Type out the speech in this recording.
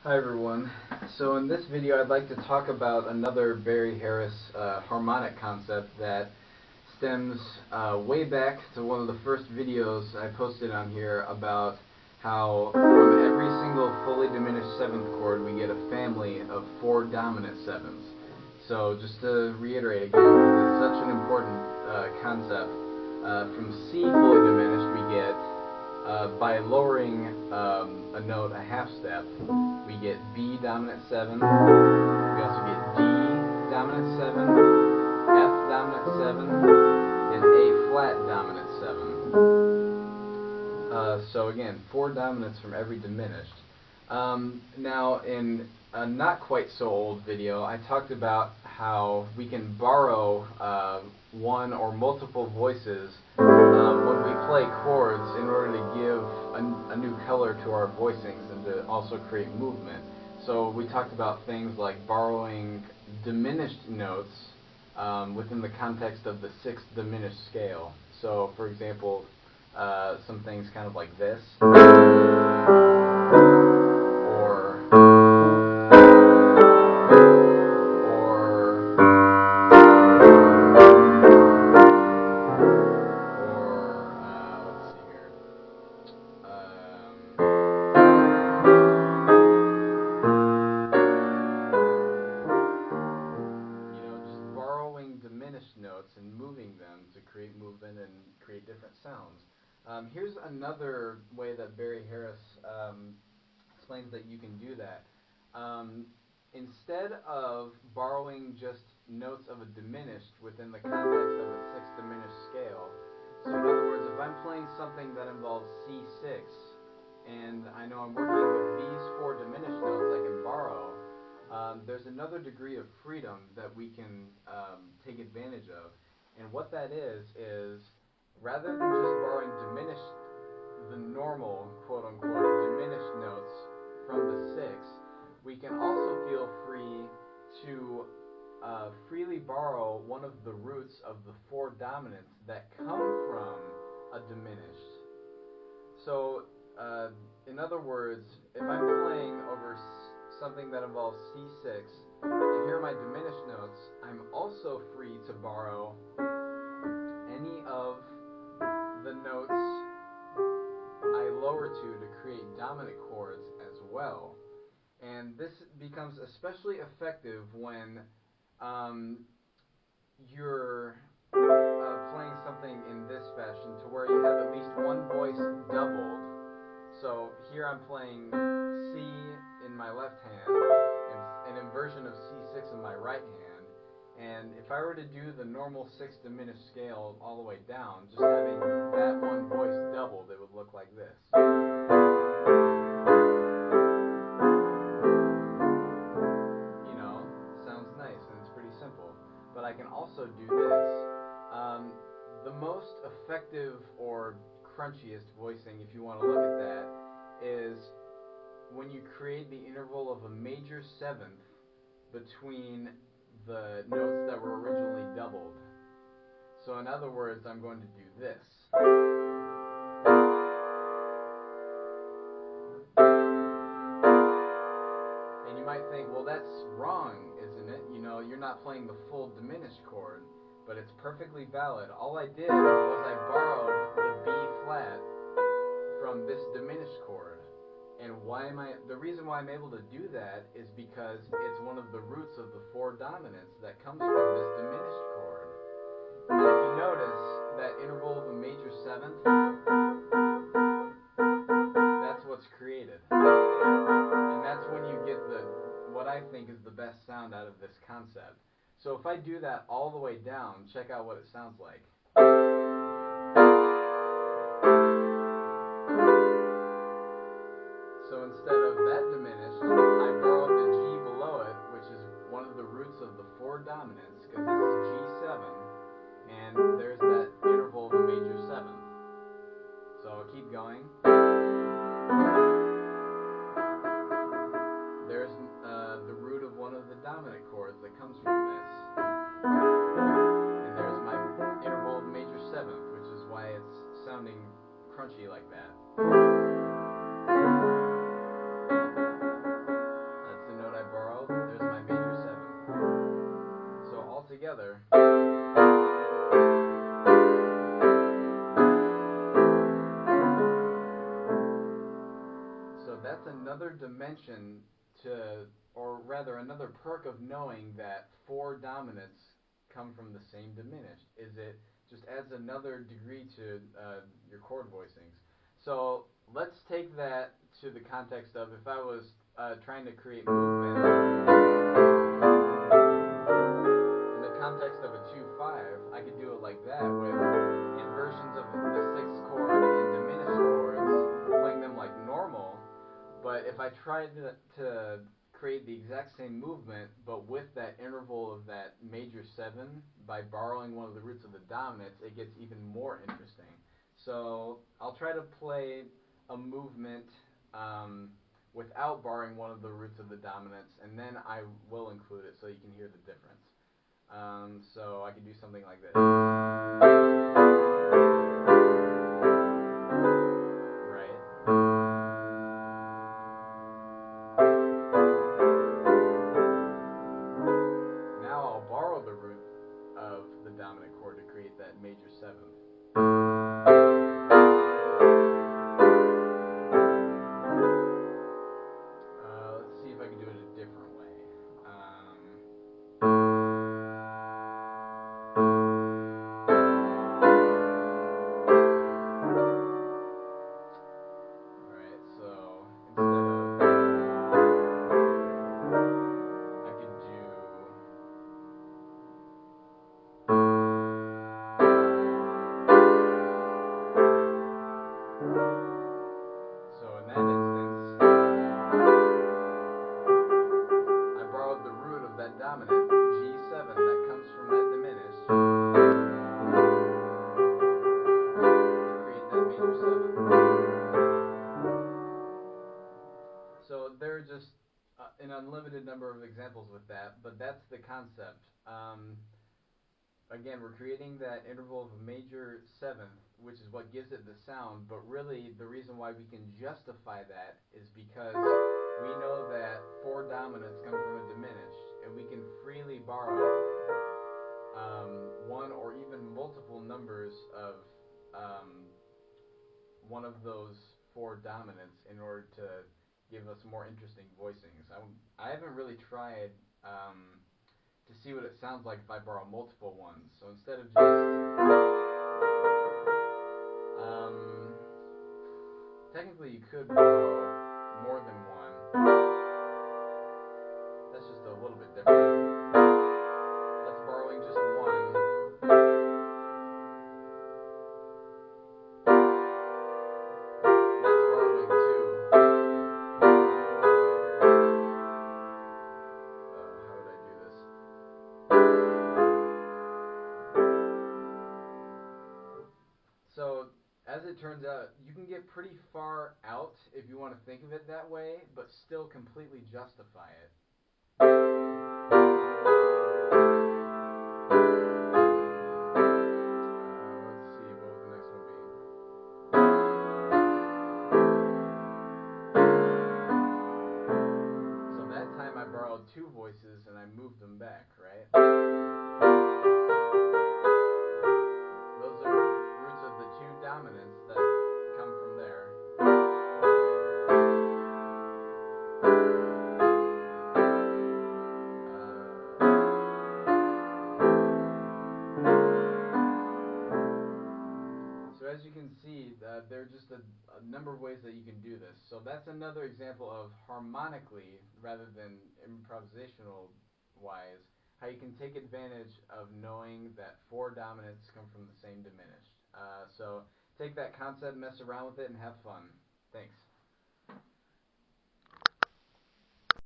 Hi everyone. So in this video I'd like to talk about another Barry Harris harmonic concept that stems way back to one of the first videos I posted on here about how from every single fully diminished seventh chord we get a family of 4 dominant sevenths. So just to reiterate again, because it's such an important concept, from C fully diminished we get by lowering a note a half step, we get B dominant 7, we also get D dominant 7, F dominant 7, and A flat dominant 7. So again, 4 dominants from every diminished. Now in a not quite so old video, I talked about how we can borrow one or multiple voices when we play chords in order to give a new color to our voicings and to also create movement. So we talked about things like borrowing diminished notes within the context of the 6th diminished scale. So for example, some things kind of like this. Diminished notes and moving them to create movement and create different sounds. Here's another way that Barry Harris explains that you can do that. Instead of borrowing just notes of a diminished within the context of a 6th diminished scale, so in other words, if I'm playing something that involves C6 and I know I'm working with these 4 diminished notes I can borrow, there's another degree of freedom that we can take advantage of. And what that is rather than just borrowing the normal, quote-unquote, diminished notes from the 6, we can also feel free to freely borrow one of the roots of the 4 dominants that come from a diminished. So, in other words, if I'm playing over something that involves C6, and here are my diminished notes, I'm also free to borrow any of the notes I lower to create dominant chords as well. And this becomes especially effective when you're playing something in this fashion to where you have at least one voice doubled. So here I'm playing C in my left hand and an inversion of C6 in my right hand. And if I were to do the normal 6th diminished scale all the way down, just having that one voice doubled, it would look like this. You know, sounds nice and it's pretty simple. But I can also do this. The most effective or crunchiest voicing, if you want to look at that, is when you create the interval of a major 7th between the notes that were originally doubled. So in other words, I'm going to do this. And you might think, well, that's wrong, isn't it? You know, you're not playing the full diminished chord, but it's perfectly valid. All I did was I borrowed the B flat from this diminished chord. And the reason why I'm able to do that is because it's one of the roots of the 4 dominants that comes from this diminished chord. And if you notice that interval of a major 7th, that's what's created. And that's when you get what I think is the best sound out of this concept. So if I do that all the way down, check out what it sounds like. So instead of that diminished, I borrowed the G below it, which is one of the roots of the 4 dominants, because this is G7, and there's that interval of a major 7th. So I'll keep going. There's the root of one of the dominant chords that comes from this. And there's my interval of major 7th, which that's another dimension to, or rather another perk of knowing that four dominants come from the same diminished, is it just adds another degree to your chord voicings. So let's take that to the context of if I was trying to create movement in the context of a 2-5, I could do it like that with inversions of the sixth chord and diminished chords, playing them like normal. But if I tried to create the exact same movement, but with that interval of that major 7 by borrowing one of the roots of the dominants, it gets even more interesting. So I'll try to play a movement without borrowing one of the roots of the dominants, and then I will include it so you can hear the difference. So I can do something like this. Right? Now I'll borrow the root of the dominant chord to create that major 7th. Let's see if I can do it a different way. Alright, so instead of, I could do, so in that instance, I borrowed the root of that dominant, G7, that comes from that diminished, to create that major 7. So there are just an unlimited number of examples with that, but that's the concept. Again, we're creating that interval of a major 7th, which is what gives it the sound, but really the reason why we can justify that is because we know that 4 dominants come from a diminished, and we can freely borrow one or even multiple numbers of one of those 4 dominants in order to give us more interesting voicings. I haven't really tried to see what it sounds like if I borrow multiple ones. So instead of just technically you could borrow more than one. That's just a little bit different. That's borrowing just one. That's borrowing 2. How would I do this? So, as it turns out, you can get pretty far out if you want to think of it that way, but still completely justify it. Let's see, what would the next one be? So that time I borrowed 2 voices and I moved them back, right? Those are roots of the 2 dominants that come from there. So as you can see, there are just a number of ways that you can do this. So that's another example of harmonically, rather than improvisational wise, how you can take advantage of knowing that 4 dominants come from the same diminished. So take that concept, mess around with it, and have fun. Thanks.